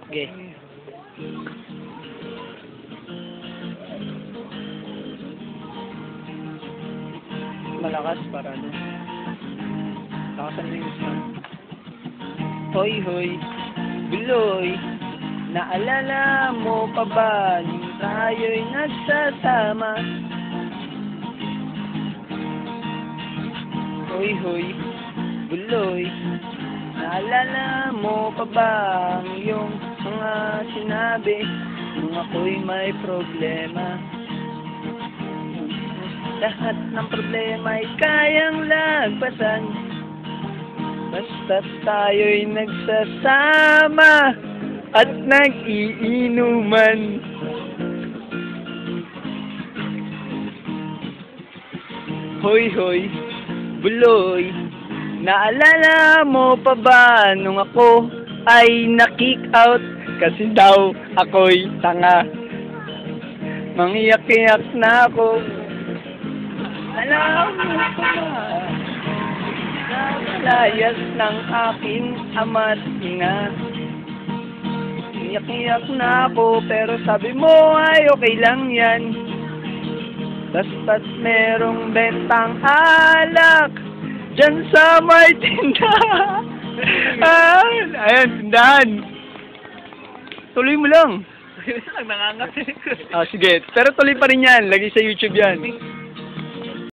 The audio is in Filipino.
Okay. Malakas para ano. Lakasan mo yung sound. Hoy, hoy, Biloy, naalala mo pa ba nung tayo'y nagsasama? Hoy, hoy, Biloy, naalala mo pa ba ang iyong mga sinabi nung ako'y may problema? Lahat ng problema ay kayang lagpasan basta't tayo'y nagsasama at nag-iinuman. Hoy, hoy, Buloy, naalala mo pa ba nung ako ay na-kick out kasi daw ako'y tanga? Mangiyak-iyak na ako. Alam mo pa ba na malayas ng aking ama't ina? Iyak-iyak na ako pero sabi mo ay okay lang yan. Basta't merong bentang alak dyan sa may tindahan. Ayan, tindahan. Tuloy mo lang. Nangangat. Sige, pero tuloy pa rin yan. Lagi sa YouTube yan.